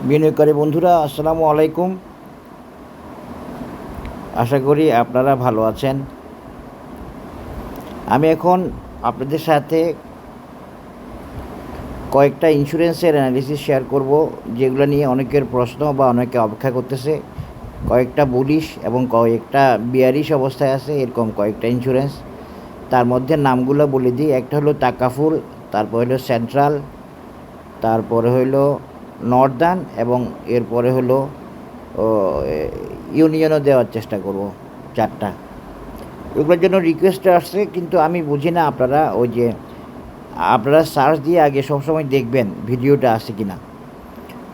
বিনিয়োগকারী বন্ধুরা, আসসালামু আলাইকুম। আশা করি আপনারা ভালো আছেন। আমি এখন আপনাদের সাথে কয়েকটা ইন্স্যুরেন্সের অ্যানালিসিস শেয়ার করব, যেগুলো নিয়ে অনেকের প্রশ্ন বা অনেকে অপেক্ষা করতেছে। কয়েকটা বুলিশ এবং কয়েকটা বিয়ারিশ অবস্থায় আছে, এরকম কয়েকটা ইন্স্যুরেন্স। তার মধ্যে নামগুলো বলে দিই। একটা হলো তাকাফুল, তারপর হলো সেন্ট্রাল, তারপরে হলো নর্দার্ন, এবং এরপরে হলো ইউনিয়নও দেওয়ার চেষ্টা করব, 4টা। এগুলোর জন্য রিকোয়েস্ট আসছে, কিন্তু আমি বুঝি না আপনারা সার্চ দিয়ে আগে সবসময় দেখবেন ভিডিওটা আছে কি না।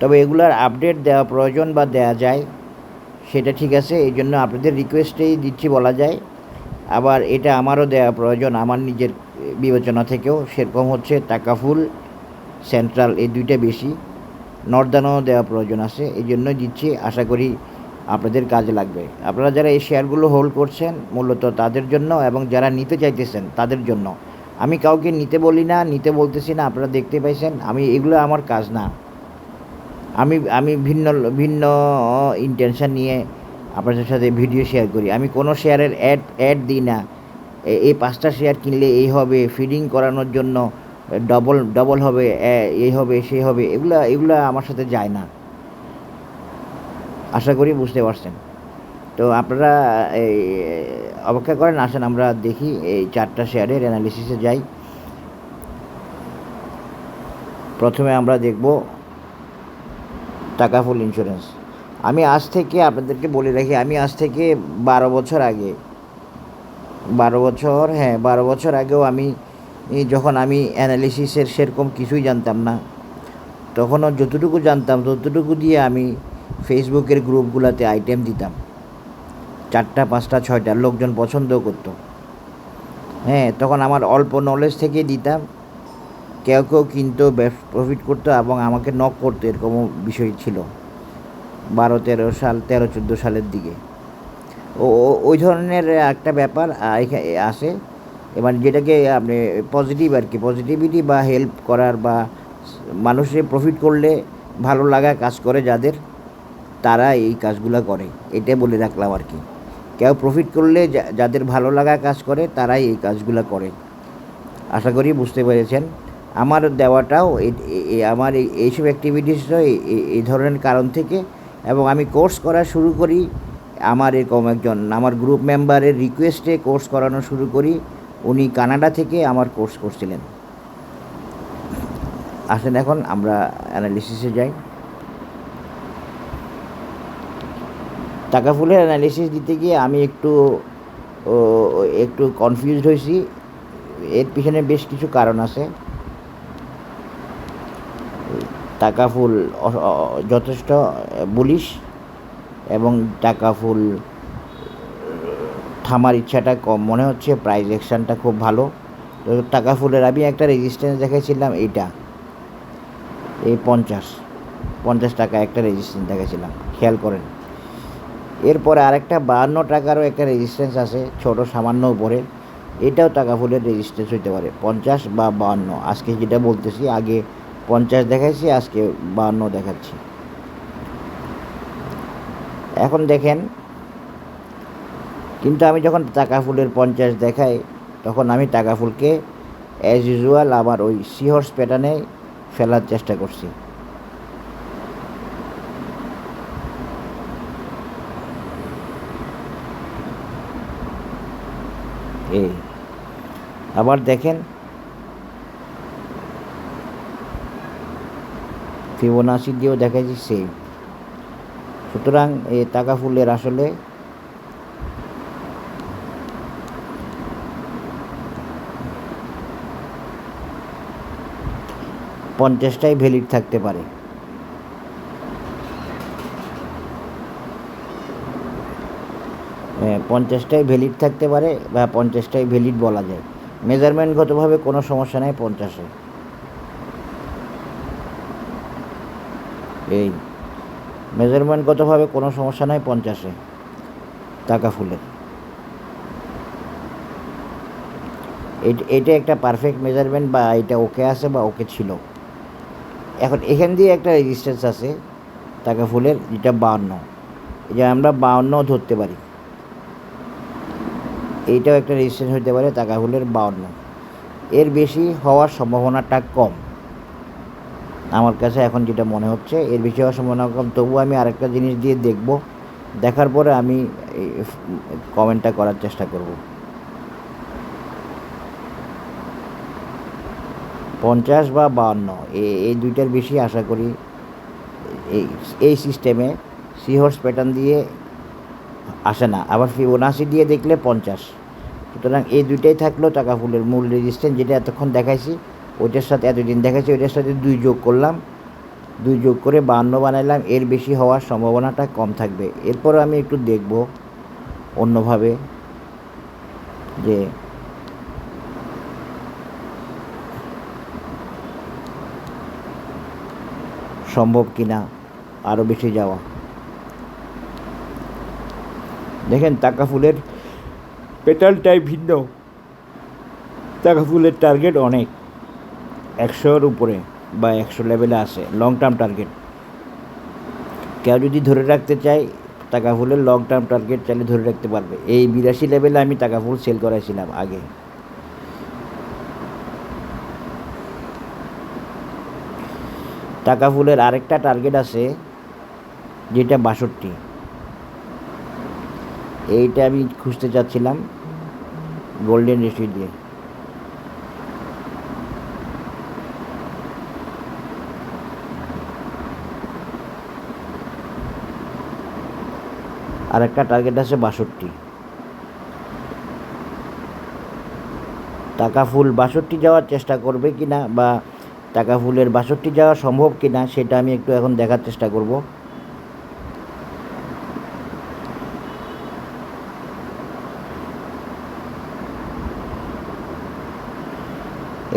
তবে এগুলার আপডেট দেওয়া প্রয়োজন বা দেওয়া যায়, সেটা ঠিক আছে। এই জন্য আপনাদের রিকোয়েস্টেই দিচ্ছি বলা যায়। আবার এটা আমারও দেওয়া প্রয়োজন, আমার নিজের বিবেচনা থেকেও। সেরকম হচ্ছে তাকাফুল, সেন্ট্রাল, এই দুইটা বেশি। নর্দার্নও দেওয়া প্রয়োজন আছে, এই জন্যই দিচ্ছি। আশা করি আপনাদের কাজে লাগবে। আপনারা যারা এই শেয়ারগুলো হোল্ড করছেন, মূলত তাদের জন্য, এবং যারা নিতে চাইতেছেন তাদের জন্য। আমি কাউকে নিতে বলি না, নিতে বলতেছি না, আপনারা দেখতে পাইছেন। এগুলো আমার কাজ না। আমি ভিন্ন ভিন্ন ইন্টেনশন নিয়ে আপনাদের সাথে ভিডিও শেয়ার করি। আমি কোনো শেয়ারের অ্যাড দিই না। এই 5টা শেয়ার কিনলে এই হবে, ফিডিং করানোর জন্য ডবল হবে, এই হবে, সেই হবে, এগুলা আমার সাথে যায় না। আশা করি বুঝতে পারছেন। তো আপনারা এই অপেক্ষা করেন, আসেন আমরা দেখি এই 4টা শেয়ারের অ্যানালিসিসে যাই। প্রথমে আমরা দেখব তাকাফুল ইন্স্যুরেন্স। আমি আজ থেকে আপনাদেরকে বলে রাখি, আমি আজ থেকে 12 বছর আগে, 12 বছর আগেও যখন আমি অ্যানালিসিসের সেরকম কিছুই জানতাম না, তখনও যতটুকু জানতাম ততটুকু দিয়ে আমি ফেসবুকের গ্রুপগুলোতে আইটেম দিতাম। 4টা, 5টা, 6টা, লোকজন পছন্দও করতো। তখন আমার অল্প নলেজ থেকে দিতাম। কেউ কিন্তু প্রফিট করতো এবং আমাকে নক করতো, এরকমও বিষয় ছিল 12-13 সাল, 13-14 সালের দিকে। ওই ধরনের একটা ব্যাপার আসে। এবার যেটাকে আপনি পজিটিভ আর কি, পজিটিভিটি বা হেল্প করার, বা মানুষের প্রফিট করলে ভালো লাগা কাজ করে যাদের, তারা এই কাজগুলো করে, এটাই বলে রাখলাম আর কি। কেউ প্রফিট করলে যাদের ভালো লাগা কাজ করে, তারাই এই কাজগুলো করে। আশা করি বুঝতে পেরেছেন। আমার দেওয়াটাও আমার এইসব অ্যাক্টিভিটিসও এই ধরনের কারণ থেকে। এবং আমি কোর্স করা শুরু করি আমার এরকম আমার গ্রুপ মেম্বারের রিকোয়েস্টে কোর্স করানো শুরু করি। উনি কানাডা থেকে আমার কোর্স করছিলেন। আসেন এখন আমরা অ্যানালিসিসে যাই। তাকাফুলের অ্যানালিসিস দিতে গিয়ে আমি একটু কনফিউজড হয়েছি। এর পিছনে বেশ কিছু কারণ আছে। তাকাফুল যথেষ্ট বুলিশ, এবং টাকাফুল থামার ইচ্ছাটা কম মনে হচ্ছে। প্রাইস অ্যাকশানটা খুব ভালো। তো টাকাফুলের আমি একটা রেজিস্ট্যান্স দেখেছিলাম, এই 50 টাকা একটা রেজিস্ট্যান্স দেখেছিলাম, খেয়াল করেন। এরপরে আরেকটা 52 টাকারও একটা রেজিস্ট্যান্স আছে, ছোট সামান্য উপরে। এটাও টাকাফুলের রেজিস্ট্যান্স হইতে পারে, 50 বা 52। আজকে যেটা বলতেছি, আগে 50 দেখাইছি, আজকে 52 দেখাচ্ছি। এখন দেখেন, কিন্তু আমি যখন টাকাফুলের 50 দেখাই, তখন আমি টাকাফুলকে অ্যাজ ইউজুয়াল আমার ওই সিহর্স প্যাটার্নে ফেলার চেষ্টা করছি। এই আবার দেখেন, ফিবোনাচি দিয়েও দেখাচ্ছি সেম। সুতরাং এই টাকাফুলের আসলে পঞ্চাশটাই ভ্যালিড থাকতে পারে। পঞ্চাশটাই ভ্যালিড থাকতে পারে, বা 50টাই ভ্যালিড বলা যায়। মেজারমেন্টগতভাবে কোনো সমস্যা নেই 50-এ। এই মেজারমেন্টগতভাবে কোনো সমস্যা নাই 50-এ টাকাফুলের। এটা একটা পারফেক্ট মেজারমেন্ট, বা এটা ওকে আছে বা ওকে ছিল। এখন এখান দিয়ে একটা রেজিস্ট্যান্স আছে, টাকা ফুলের যেটা 52, এটা আমরা 52 ধরতে পারি। এইটাও একটা রেজিস্ট্রেশন হতে পারে টাকা ফুলের 52, এর বেশি হওয়ার সম্ভাবনাটা কম। আমার কাছে এখন যেটা মনে হচ্ছে এর বেশি হওয়ার সম্ভাবনা কম। তবুও আমি আরেকটা জিনিস দিয়ে দেখব, দেখার পরে আমি কমেন্টটা করার চেষ্টা করব। 50 বা 52 এই দুইটার বেশি আশা করি এই সিস্টেমে সিহর্স প্যাটার্ন দিয়ে আসে না। আবার ফিবোনাচি দিয়ে দেখলে 50। সুতরাং এই দুইটাই থাকলো টাকা ফুলের মূল রেজিস্ট্যান্স, যেটা এতক্ষণ দেখাইছি ওইটার সাথে, এতদিন দেখাইছি ওইটার সাথে 2 যোগ করলাম, 2 যোগ করে 52 বানাইলাম। এর বেশি হওয়ার সম্ভাবনাটা কম থাকবে। এরপর আমি একটু দেখব অন্যভাবে যে সম্ভব কিনা আরও বেশি যাওয়া। দেখেন টাকা ফুলের প্যাটার্নটাই ভিন্ন। টাকা ফুলের টার্গেট অনেক, 100-র উপরে বা 100 লেভেলে আছে লং টার্ম টার্গেট। কেউ যদি ধরে রাখতে চায় টাকা ফুলের লং টার্ম টার্গেট চাইলে ধরে রাখতে পারবে। এই 82 লেভেলে আমি টাকা ফুল সেল করাইছিলাম আগে। টাকা ফুলের আরেকটা টার্গেট আছে যেটা 62, এইটা আমি খুঁজতে চাচ্ছিলাম গোল্ডেন রেশি দিয়ে। আরেকটা টার্গেট আছে 62। টাকা ফুল 62 যাওয়ার চেষ্টা করবে কিনা বা টাকা ফুলের 62 যাওয়া সম্ভব কিনা সেটা আমি একটু এখন দেখার চেষ্টা করব।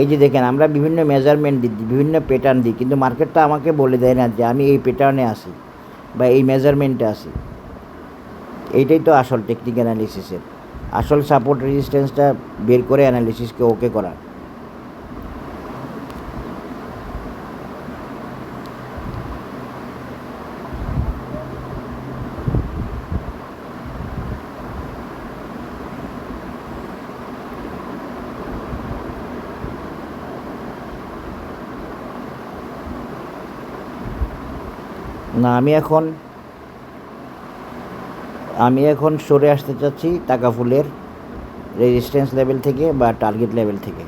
এই যে দেখেন, আমরা বিভিন্ন মেজারমেন্ট দিই, বিভিন্ন প্যাটার্ন দিই, কিন্তু মার্কেটটা আমাকে বলে দেয় না যে আমি এই প্যাটার্নে আসি বা এই মেজারমেন্টে আসি। এইটাই তো আসল টেকনিক অ্যানালিসিসের আসল সাপোর্ট রেজিস্ট্যান্সটা বের করে অ্যানালিসিসকে ওকে করা। না, আমি এখন সরে আসতে চাচ্ছি টাকা ফুলের রেজিস্ট্যান্স লেভেল থেকে বা টার্গেট লেভেল থেকে।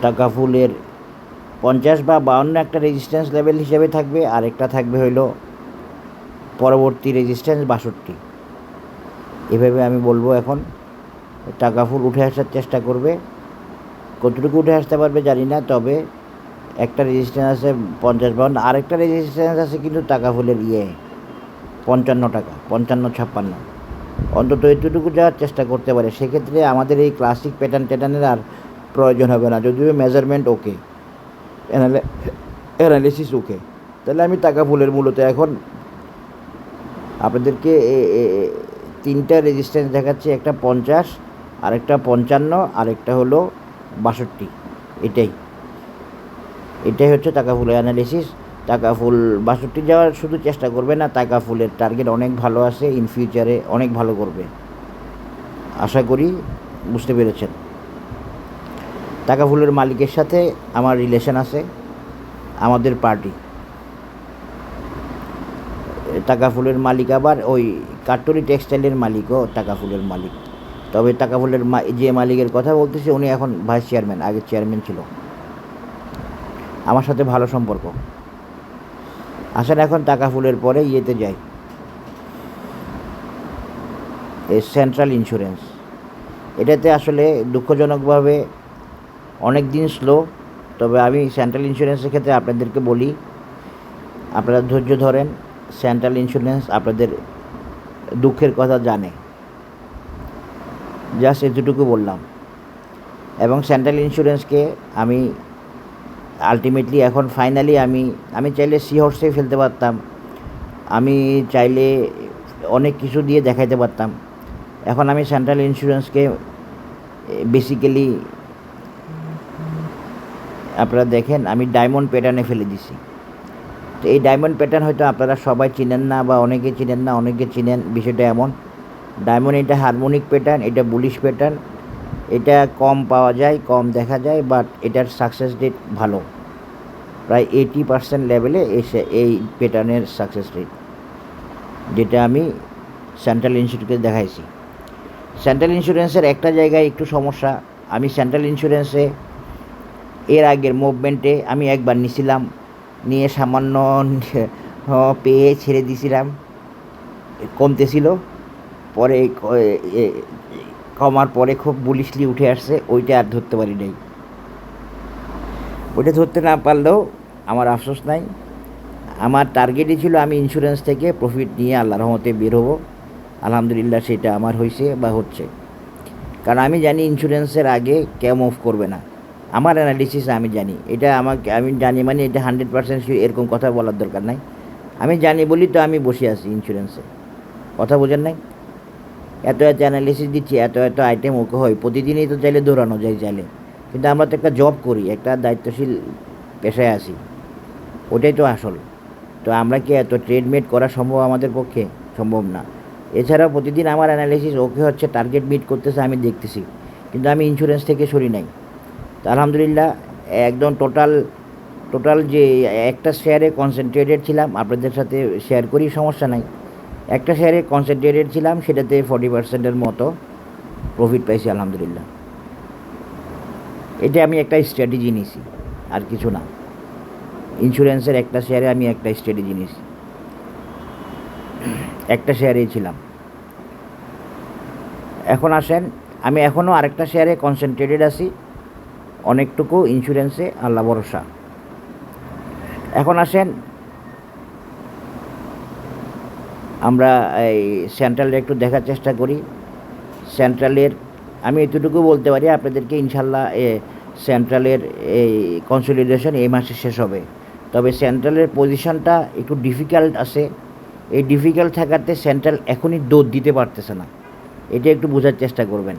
টাকা ফুলের 50 বা 52 একটা রেজিস্ট্যান্স লেভেল হিসেবে থাকবে, আর একটা থাকবে হইল পরবর্তী রেজিস্ট্যান্স 62। এভাবে আমি বলবো। এখন টাকা ফুল উঠে আসার চেষ্টা করবে, কতটুকু উঠে আসতে পারবে জানি না, তবে একটা রেজিস্ট্যান্স আছে 50-52, আরেকটা রেজিস্ট্যান্স আছে কিন্তু টাকা ফুলের 55 টাকা, 55-56, অন্তত এতটুকু যাওয়ার চেষ্টা করতে পারে। সেক্ষেত্রে আমাদের এই ক্লাসিক প্যাটার্নের আর প্রয়োজন হবে না, যদিও মেজারমেন্ট ওকে, অ্যানালিসিস ওকে। তাহলে আমি টাকা ফুলের মূলত এখন আপনাদেরকে 3টা রেজিস্ট্যান্স দেখাচ্ছি, একটা 50, আরেকটা 55, আরেকটা হলো 62। এটাই হচ্ছে টাকা ফুলের অ্যানালিসিস। টাকা ফুল 62 যাওয়ার শুধু চেষ্টা করবে না, টাকা ফুলের টার্গেট অনেক ভালো আছে, ইন ফিউচারে অনেক ভালো করবে। আশা করি বুঝতে পেরেছেন। টাকা ফুলের মালিকের সাথে আমার রিলেশন আছে, আমাদের পার্টি। টাকা ফুলের মালিক আবার ওই কাট্টরি টেক্সটাইলের মালিকও টাকা ফুলের মালিক। তবে টাকা ফুলের যে মালিকের কথা বলতেছি উনি এখন ভাইস চেয়ারম্যান, আগে চেয়ারম্যান ছিল। আমার সাথে ভালো সম্পর্ক। আসেন এখন টাকা ফুলের পরে ইয়েতে যাই, সেন্ট্রাল ইন্স্যুরেন্স। এটাতে আসলে দুঃখজনকভাবে অনেক দিন স্লো। তবে আমি সেন্ট্রাল ইন্স্যুরেন্সের ক্ষেত্রে আপনাদেরকে বলি, আপনারা ধৈর্য ধরেন। সেন্ট্রাল ইন্স্যুরেন্স আপনাদের দুঃখের কথা জানে, জাস্ট এতটুকু বললাম। এবং সেন্ট্রাল ইন্স্যুরেন্সকে আমি আলটিমেটলি এখন ফাইনালি আমি চাইলে সি হর্সে ফেলতে পারতাম, আমি চাইলে অনেক কিছু দিয়ে দেখাইতে পারতাম। এখন আমি সেন্ট্রাল ইন্স্যুরেন্সকে বেসিক্যালি আপনারা দেখেন আমি ডায়মন্ড প্যাটার্নে ফেলে দিছি। তো এই ডায়মন্ড প্যাটার্ন হয়তো আপনারা সবাই চিনেন না বা অনেকে চিনেন না, অনেকে চিনেন। বিষয়টা এমন, ডায়মন্ড এটা হারমোনিক প্যাটার্ন, এটা বুলিশ প্যাটার্ন, এটা কম পাওয়া যায়, কম দেখা যায়, বাট এটার সাকসেস রেট ভালো, প্রায় 80% লেভেলে এসে এই প্যাটার্নের সাকসেস রেট, যেটা আমি সেন্ট্রাল ইন্স্যুরেন্সকে দেখাইছি। সেন্ট্রাল ইন্স্যুরেন্সের একটা জায়গায় একটু সমস্যা, আমি সেন্ট্রাল ইন্স্যুরেন্সে এর আগের মুভমেন্টে আমি একবার নিছিলাম, নিয়ে সামান্য পেয়ে ছেড়ে দিছিলাম, কমতেছিল, পরে কমার পরে খুব বুলিশলি উঠে আসছে, ওইটা আর ধরতে পারি নাই। ওইটা ধরতে না পারলেও আমার আফসোস নাই। আমার টার্গেটই ছিল আমি ইন্স্যুরেন্স থেকে প্রফিট নিয়ে আল্লাহর রহমতে বের হবো। আলহামদুলিল্লাহ সেটা আমার হয়েছে বা হচ্ছে। কারণ আমি জানি ইন্স্যুরেন্সের আগে কেউ মুভ করবে না, আমার অ্যানালিসিস আমি জানি। এটা আমি জানি মানে এটা 100% এরকম কথা বলার দরকার নাই। আমি জানি বলি তো আমি বসে আছি ইন্স্যুরেন্সে, কথা বোঝেন নাই? এত অ্যানালিসিস দিচ্ছি, এত আইটেম ওকে হয়, প্রতিদিনই তো চাইলে দৌড়ানো যায় চাইলে, কিন্তু আমরা তো একটা জব করি, একটা দায়িত্বশীল পেশায় আছি, ওটাই তো আসল। তো আমরা কি এত ট্রেডমেট করা সম্ভব আমাদের পক্ষে? সম্ভব না। এছাড়াও প্রতিদিন আমার অ্যানালিসিস ওকে হচ্ছে, টার্গেট মিট করতেছে, আমি দেখতেছি, কিন্তু আমি ইন্স্যুরেন্স থেকে সরি নাই। তো আলহামদুলিল্লাহ একদম টোটাল যে একটা শেয়ারে কনসেন্ট্রেটেড ছিলাম, আপনাদের সাথে শেয়ার করি, সমস্যা নাই। একটা শেয়ারে কনসেন্ট্রেটেড ছিলাম, সেটাতে 40%-এর মতো প্রফিট পাইছি আলহামদুলিল্লাহ। এটা আমি একটা স্ট্র্যাটেজি নিয়েছি, আর কিছু না। ইন্স্যুরেন্সের একটা শেয়ারে আমি একটা স্ট্র্যাটেজি নিয়েছি, একটা শেয়ারেই ছিলাম। এখন আসেন, আমি এখনও আরেকটা শেয়ারে কনসেন্ট্রেটেড আছি, অনেকটুকু ইন্স্যুরেন্সে, আল্লাহ ভরসা। এখন আসেন আমরা এই সেন্ট্রালের একটু দেখার চেষ্টা করি। সেন্ট্রালের আমি এতটুকু বলতে পারি আপনাদেরকে, ইনশাল্লাহ সেন্ট্রালের এই কনসলিডেশন এই মাসে শেষ হবে। তবে সেন্ট্রালের পজিশনটা একটু ডিফিকাল্ট আছে। এই ডিফিকাল্ট থাকাতে সেন্ট্রাল এখনই দৌড় দিতে পারতেছে না, এটা একটু বোঝার চেষ্টা করবেন।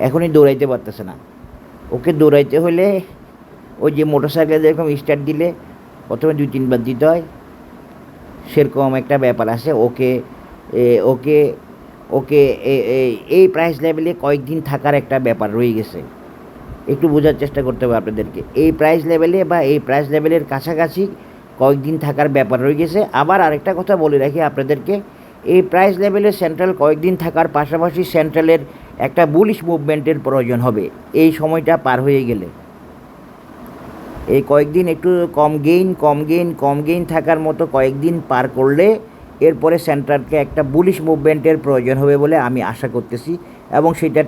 এখনই দৌড়াইতে পারতেছে না। ওকে দৌড়াইতে হলে ওই যে মোটরসাইকেলে যেরকম স্টার্ট দিলে প্রথমে 2-3 বার দিতে হয়, সেরকম একটা ব্যাপার আছে। ওকে ওকে ওকে এই প্রাইস লেভেলে কয়েকদিন থাকার একটা ব্যাপার রয়ে গেছে, একটু বোঝার চেষ্টা করতে হবে আপনাদেরকে। এই প্রাইস লেভেলে বা এই প্রাইস লেভেলের কাছাকাছি কয়েকদিন থাকার ব্যাপার রয়ে গেছে। আবার আরেকটা কথা বলে রাখি আপনাদেরকে, এই প্রাইস লেভেলে সেন্ট্রাল কয়েকদিন থাকার পাশাপাশি সেন্ট্রালের একটা বুলিশ মুভমেন্টের প্রয়োজন হবে এই সময়টা পার হয়ে গেলে। এই কয়েকদিন একটু কম গেইন থাকার মতো কয়েকদিন পার করলে এরপরে সেন্ট্রালকে একটা বুলিশ মুভমেন্টের প্রয়োজন হবে বলে আমি আশা করতেছি, এবং সেটা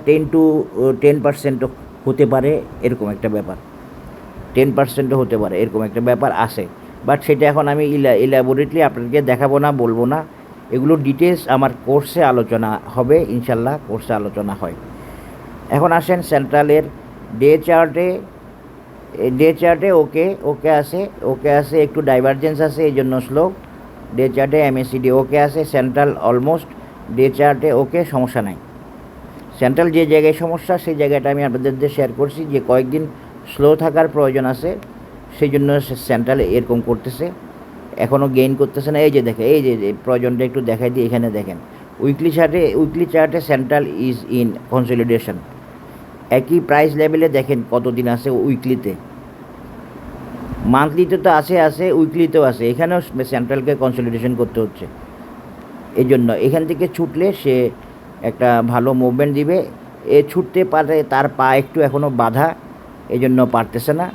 10% হতে পারে, এরকম একটা ব্যাপার, 10% হতে পারে, এরকম একটা ব্যাপার আছে। বাট সেটা এখন আমি ইলাবোরেটলি আপনাদেরকে দেখাবো না, বলবো না। এগুলো ডিটেলস আমার কোর্সে আলোচনা হবে, ইনশাল্লাহ কোর্সে আলোচনা হয়। এখন আসেন সেন্ট্রালের ডে চার্টে ওকে আছে, একটু ডাইভারজেন্স আছে, এই জন্য স্লো। ডে চার্টে MACD ওকে আছে, সেন্ট্রাল অলমোস্ট ডে চার্টে ওকে, সমস্যা নাই। সেন্ট্রাল যে জায়গায় সমস্যা সেই জায়গাটা আমি আপনাদের শেয়ার করছি, যে কয়েকদিন স্লো থাকার প্রয়োজন আছে, সেই জন্য সেন্ট্রাল এরকম করতেছে, এখনও গেইন করতেছে না। এই যে দেখে, এই যে প্রয়োজনটা একটু দেখাই দিই, এখানে দেখেন উইকলি চার্টে সেন্ট্রাল ইজ ইন কনসলিডেশন। একই প্রাইস লেভেলে দেখেন কতদিন আছে উইকলিতে, মান্থলিতে তো আছে, উইকলিতেও আছে। এখানেও সেন্ট্রালকে কনসলিডেশন করতে হচ্ছে। এই জন্য এখান থেকে ছুটলে সে একটা ভালো মুভমেন্ট দিবে। ছুটতে পারে, তার পা একটু এখনও বাধা, এই জন্য পারতেছে না।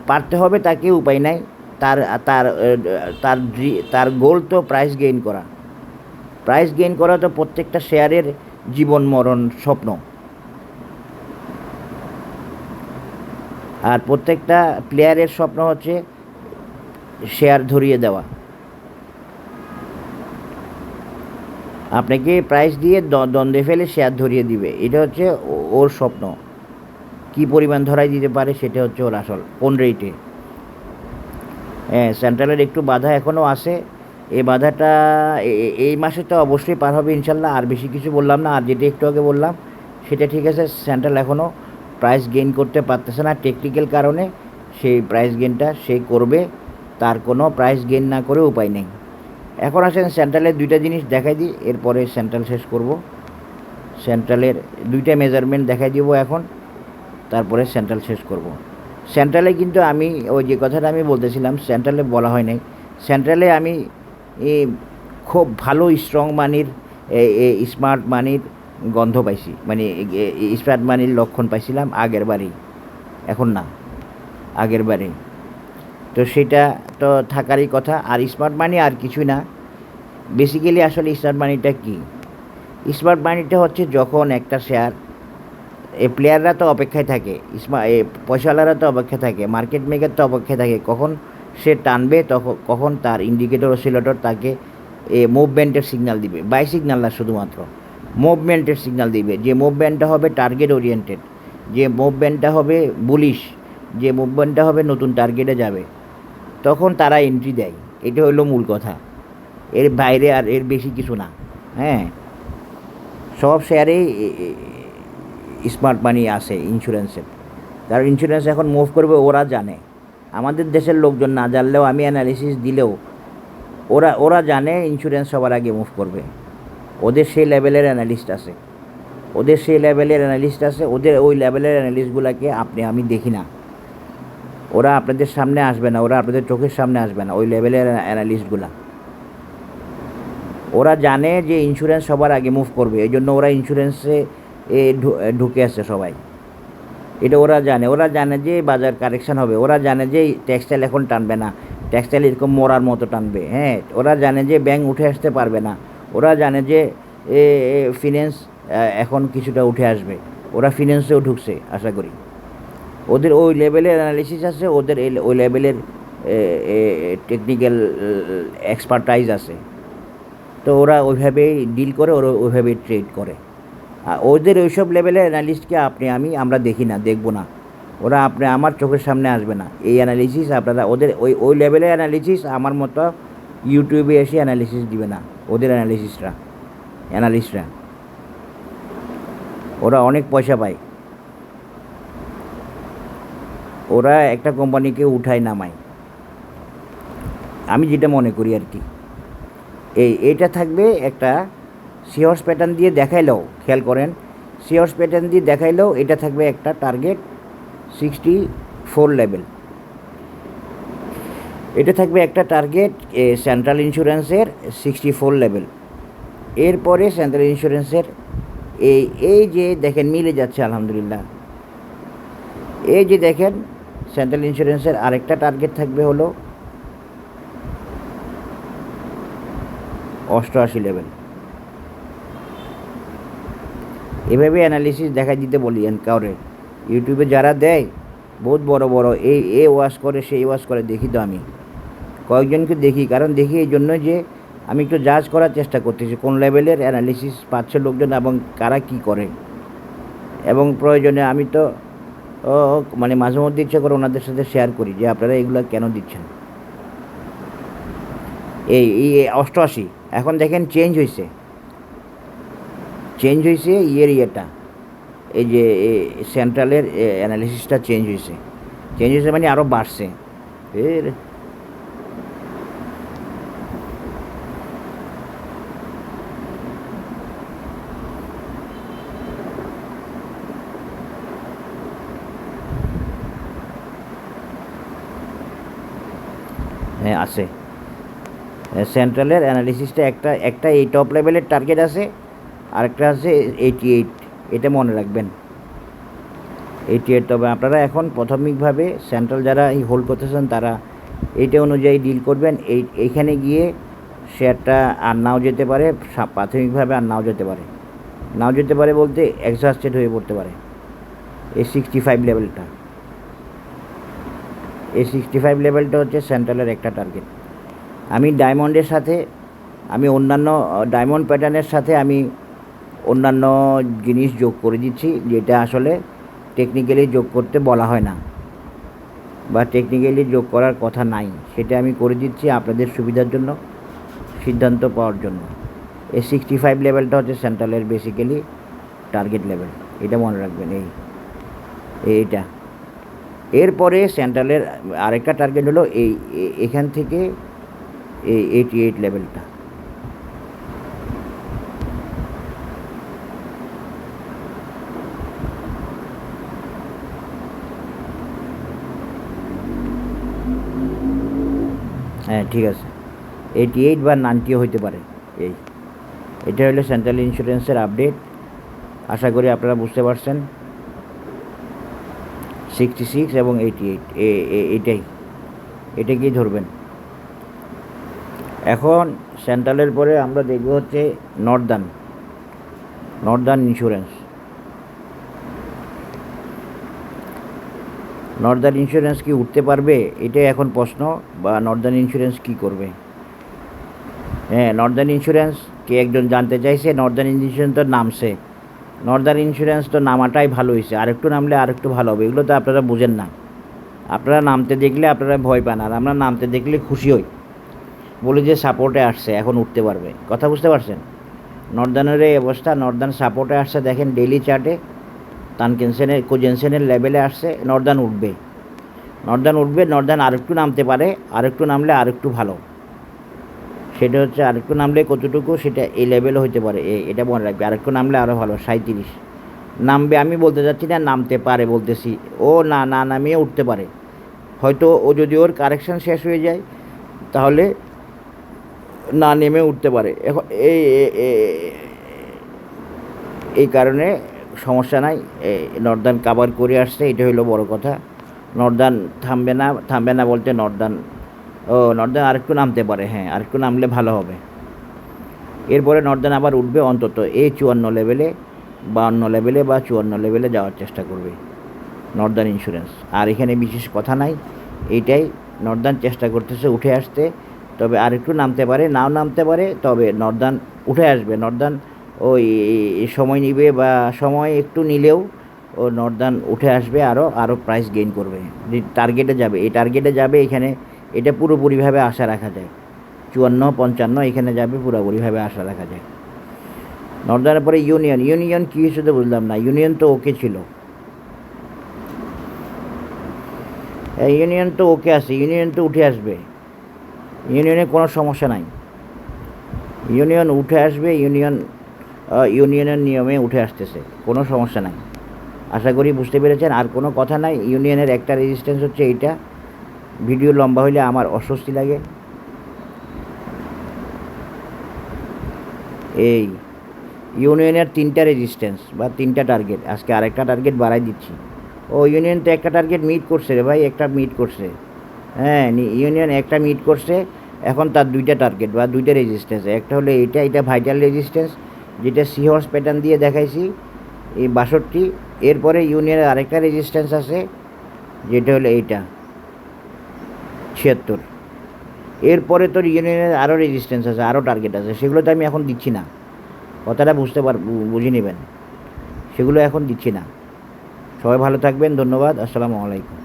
পারতে হবে তাকে, উপায় নাই। তার তার তার তার গোল তো প্রাইস গেইন করা তো প্রত্যেকটা শেয়ারের জীবন মরণ স্বপ্ন, আর প্রত্যেকটা প্লেয়ারের স্বপ্ন হচ্ছে শেয়ার ধরিয়ে দেওয়া। আপনাকে প্রাইস দিয়ে দ্বন্দ্বে ফেলে শেয়ার ধরিয়ে দিবে, এটা হচ্ছে ওর স্বপ্ন। কী পরিমাণ ধরাই দিতে পারে সেটা হচ্ছে ওর আসল, কোন রেটে। হ্যাঁ, সেন্ট্রালের একটু বাধা এখনও আছে। এই বাধাটা এই মাসে তো অবশ্যই পার হবে ইনশাল্লাহ। আর বেশি কিছু বললাম না, আর যেটা একটু আগে বললাম সেটা ঠিক আছে। সেন্ট্রাল এখনও প্রাইস গেইন করতে পারতেছে না টেকনিক্যাল কারণে, সেই প্রাইস গেইনটা সে করবে, তার কোনো প্রাইস গেইন না করে উপায় নেই। এখন আসেন সেন্ট্রালের দুইটা জিনিস দেখাই দিই, এরপরে সেন্ট্রাল শেষ করব। সেন্ট্রালের দুইটা মেজারমেন্ট দেখাই দিব এখন, তারপরে সেন্ট্রাল শেষ করব। সেন্ট্রালে কিন্তু আমি ওই যে কথাটা আমি বলতেছিলাম, সেন্ট্রালে বলা হয় নাই, সেন্ট্রালে আমি খুব ভালো স্ট্রং মানির স্মার্ট মানির গন্ধ পাইছি, মানে স্মার্ট মানির লক্ষণ পাইছিলাম আগের বারেই, এখন না, আগের বারে। তো সেটা তো থাকারই কথা। আর স্মার্ট মানি আর কিছুই না, বেসিক্যালি আসলে স্মার্ট মানিটা কী? স্মার্ট মানিটা হচ্ছে যখন একটা শেয়ার, প্লেয়াররা তো অপেক্ষায় থাকে, পয়সাওয়ালারা তো অপেক্ষায় থাকে, মার্কেট মেকার তো অপেক্ষায় থাকে কখন সে টানবে, কখন তার ইন্ডিকেটর অসিলেটর তাকে মুভমেন্টের সিগন্যাল দিবে, বাই সিগন্যাল না, শুধুমাত্র মুভমেন্টের সিগন্যাল দিবে। যে মুভমেন্টটা হবে টার্গেট ওরিয়েন্টেড, যে মুভমেন্টটা হবে বুলিশ, যে মুভমেন্টটা হবে নতুন টার্গেটে যাবে, তখন তারা এন্ট্রি দেয়। এটা হলো মূল কথা, এর বাইরে আর এর বেশি কিছু না। হ্যাঁ, সব শেয়ারেই স্মার্ট মানি আছে ইন্স্যুরেন্সের, কারণ ইন্স্যুরেন্স এখন মুভ করবে, ওরা জানে। আমাদের দেশের লোকজন না জানলেও, আমি অ্যানালিসিস দিলেও ওরা জানে ইন্স্যুরেন্স সবার আগে মুভ করবে। ওদের সেই লেভেলের অ্যানালিস্ট আছে, ওদের ওই লেভেলের অ্যানালিস্টগুলোকে আমি দেখি না। ওরা আপনাদের সামনে আসবে না, ওরা আপনাদের চোখের সামনে আসবে না, ওই লেভেলের অ্যানালিস্টগুলা। ওরা জানে যে ইন্স্যুরেন্স সবার আগে মুভ করবে, এই জন্য ওরা ইন্স্যুরেন্সে ঢুকে আসছে সবাই। এটা ওরা জানে যে বাজার কারেকশান হবে, ওরা জানে যে টেক্সটাইল এখন টানবে না, টেক্সটাইল এরকম মরার মতো টানবে। হ্যাঁ, ওরা জানে যে ব্যাংক উঠে আসতে পারবে না, ওরা জানে যে ফিন্যান্স এখন কিছুটা উঠে আসবে, ওরা ফিন্যান্সেও ঢুকছে আশা করি। ওদের ওই লেভেলের অ্যানালিসিস আছে, ওদের ওই লেভেলের টেকনিক্যাল এক্সপার্টাইজ আছে। তো ওরা ওইভাবেই ডিল করে, ওরা ওইভাবেই ট্রেড করে। আর ওদের ওইসব লেভেলের অ্যানালিস্টকে আমরা দেখি না, দেখবো না। ওরা আমার চোখের সামনে আসবে না। এই অ্যানালিসিস আপনারা ওদের ওই লেভেলের অ্যানালিসিস আমার মতো ইউটিউবে এসে অ্যানালিসিস দিবে না। ওদের অ্যানালিস্টরা ওরা অনেক পয়সা পায়, ওরা একটা কোম্পানিকে উঠায় নামায়, আমি যেটা মনে করি আর কি। এইটা থাকবে একটা সিহর্স প্যাটার্ন দিয়ে দেখাইলেও, খেয়াল করেন, সিহর্স প্যাটার্ন দিয়ে দেখাইলেও এটা থাকবে একটা টার্গেট 64 লেভেল। এটা থাকবে একটা টার্গেট সেন্ট্রাল ইন্স্যুরেন্সের 64 লেভেল। এরপরে সেন্ট্রাল ইন্স্যুরেন্সের এই যে দেখেন মিলে যাচ্ছে আলহামদুলিল্লাহ। এই যে দেখেন সেন্ট্রাল ইন্স্যুরেন্সের আরেকটা টার্গেট থাকবে হলো 88 লেভেল। এভাবে অ্যানালিসিস দেখা দিতে বলি কাউরে, ইউটিউবে যারা দেয় বহুত বড় বড় এ ওয়াশ করে, সেই ওয়াশ করে, দেখি তো আমি কয়েকজনকে দেখি, কারণ দেখি এই জন্য যে আমি একটু জাজ করার চেষ্টা করতেছি কোন লেভেলের অ্যানালিসিস পাচ্ছে লোকজন এবং কারা কি করে। এবং প্রয়োজনে আমি তো মানে মাঝে মধ্যে ইচ্ছা করে ওনাদের সাথে শেয়ার করি যে আপনারা এগুলো কেন দিচ্ছেন। এই 88 এখন দেখেন চেঞ্জ হয়েছে ইয়েটা, এই যে সেন্ট্রালের অ্যানালিসিসটা চেঞ্জ হয়েছে মানে আরও বাড়ছে। হ্যাঁ আছে, সেন্ট্রালের অ্যানালিসিসটা একটা এই টপ লেভেলের টার্গেট আছে, আরেকটা আছে 88, এটা মনে রাখবেন 88। তবে আপনারা এখন প্রাথমিকভাবে সেন্ট্রাল যারা হোল্ড করতেছেন তারা এইটা অনুযায়ী ডিল করবেন। এইখানে গিয়ে শেয়ারটা আর নাও যেতে পারে, প্রাথমিকভাবে আর নাও যেতে পারে বলতে এক্সহাস্টেড হয়ে পড়তে পারে। এই 65 লেভেলটা হচ্ছে সেন্ট্রালের একটা টার্গেট। আমি ডায়মন্ডের সাথে অন্যান্য ডায়মন্ড প্যাটার্নের সাথে অন্যান্য জিনিস যোগ করে দিচ্ছি, যেটা আসলে টেকনিক্যালি যোগ করতে বলা হয় না বা টেকনিক্যালি যোগ করার কথা নাই, সেটা আমি করে দিচ্ছি আপনাদের সুবিধার জন্য, সিদ্ধান্ত পাওয়ার জন্য। এই 65 লেভেলটা হচ্ছে সেন্ট্রালের বেসিক্যালি টার্গেট লেভেল, এটা মনে রাখবেন। এইটা এরপরে সেন্ট্রালের আরেকটা টার্গেট হলো এখান থেকে এই 88 লেভেলটা। হ্যাঁ ঠিক আছে, 88 বা 90 হইতে পারে। এটা হলো সেন্ট্রাল ইন্স্যুরেন্সের আপডেট। আশা করি আপনারা বুঝতে পারছেন। 66 এবং 88 এটাকেই ধরবেন। এখন সেন্ট্রালের পরে আমরা দেখব হচ্ছে নর্দার্ন ইন্স্যুরেন্স। নর্দার্ন ইন্স্যুরেন্স কি উঠতে পারবে, এটাই এখন প্রশ্ন, বা নর্দার্ন ইন্স্যুরেন্স কি করবে। হ্যাঁ, নর্দার্ন ইন্স্যুরেন্স কে একজন জানতে চাইছে। নর্দার্ন ইন্স্যুরেন্স তো নামছে, নর্দার্ন ইন্স্যুরেন্স তো নামাটাই ভালো হয়েছে, আরেকটু নামলে আরেকটু ভালো হবে। এগুলো তো আপনারা বুঝেন না। আপনারা নামতে দেখলে আপনারা ভয় পান, আর আমরা নামতে দেখলে খুশি হই, বলি যে সাপোর্টে আসছে, এখন উঠতে পারবে। কথা বুঝতে পারছেন? নর্দার্নের এই অবস্থা, নর্দার্ন সাপোর্টে আসছে, দেখেন ডেইলি চার্টে কোজেনসেনের লেভেলে আসছে। নর্দার্ন উঠবে, নর্দার্ন আরেকটু নামতে পারে, আরেকটু নামলে আরেকটু ভালো। সেটা হচ্ছে আরেকটু নামলে কতটুকু, সেটা এই লেভেলে হইতে পারে, এটা মনে রাখবে। আরেকটু নামলে আরও ভালো, 37 নামবে। আমি বলতে চাচ্ছি না নামতে পারে, বলতেছি ও না নামিয়ে উঠতে পারে। হয়তো ও যদি ওর কারেকশান শেষ হয়ে যায় তাহলে না নেমে উঠতে পারে। এখন এই কারণে সমস্যা নাই, নর্দার্ন কাভার করে আসছে, এটা হলো বড় কথা। নর্দার্ন থামবে না বলতে নর্দার্ন আরেকটু নামতে পারে। হ্যাঁ, আরেকটু নামলে ভালো হবে। এরপরে নর্দার্ন আবার উঠবে অন্তত এই 54 লেভেলে, 52 লেভেলে বা 54 লেভেলে যাওয়ার চেষ্টা করবে নর্দার্ন ইন্স্যুরেন্স। আর এখানে বিশেষ কথা নাই, এইটাই নর্দার্ন চেষ্টা করতেছে উঠে আসতে। তবে আরেকটু নামতে পারে, নাও নামতে পারে, তবে নর্দার্ন উঠে আসবে। নর্দার্ন ওই সময় নিবে, বা সময় একটু নিলেও ও নর্দার্ন উঠে আসবে, আরও প্রাইস গেইন করবে, টার্গেটে যাবে। এই টার্গেটে যাবে, এখানে এটা পুরোপুরিভাবে আশা রাখা যায়। 54-55 এখানে যাবে, পুরোপুরিভাবে আশা রাখা যায়। নর্দার্নের পরে ইউনিয়ন কী হয়েছে তো বুঝলাম না। ইউনিয়ন তো ওকে ছিল, ইউনিয়ন তো ওকে আছে, ইউনিয়ন তো উঠে আসবে। ইউনিয়নে কোনো সমস্যা নাই, ইউনিয়ন উঠে আসবে। ইউনিয়নের নিয়মে উঠে আসতেছে, কোনো সমস্যা নাই। আশা করি বুঝতে পেরেছেন। আর কোনো কথা নাই। ইউনিয়নের একটা রেজিস্ট্যান্স হচ্ছে এইটা। ভিডিও লম্বা হইলে আমার অস্বস্তি লাগে। এই ইউনিয়নের 3টা রেজিস্ট্যান্স বা 3টা টার্গেট, আজকে আরেকটা টার্গেট বাড়াই দিচ্ছি। ইউনিয়ন তো একটা টার্গেট মিট করছে রে ভাই, একটা মিট করছে। হ্যাঁ, ইউনিয়ন একটা মিট করছে। এখন তার 2টা টার্গেট বা 2টা রেজিস্ট্যান্স। একটা হলো এটা ভাইটাল রেজিস্ট্যান্স, যেটা সিহর্স প্যাটার্ন দিয়ে দেখাইছি, এই 62। এরপরে ইউনিয়নের আরেকটা রেজিস্ট্যান্স আছে, যেটা হলো এইটা 76। এরপরে তোর ইউনিয়নের আরও রেজিস্ট্যান্স আছে, আরও টার্গেট আছে, সেগুলো তো আমি এখন দিচ্ছি না। কথাটা বুঝে নেবেন, সেগুলো এখন দিচ্ছি না। সবাই ভালো থাকবেন, ধন্যবাদ, আসসালামু আলাইকুম।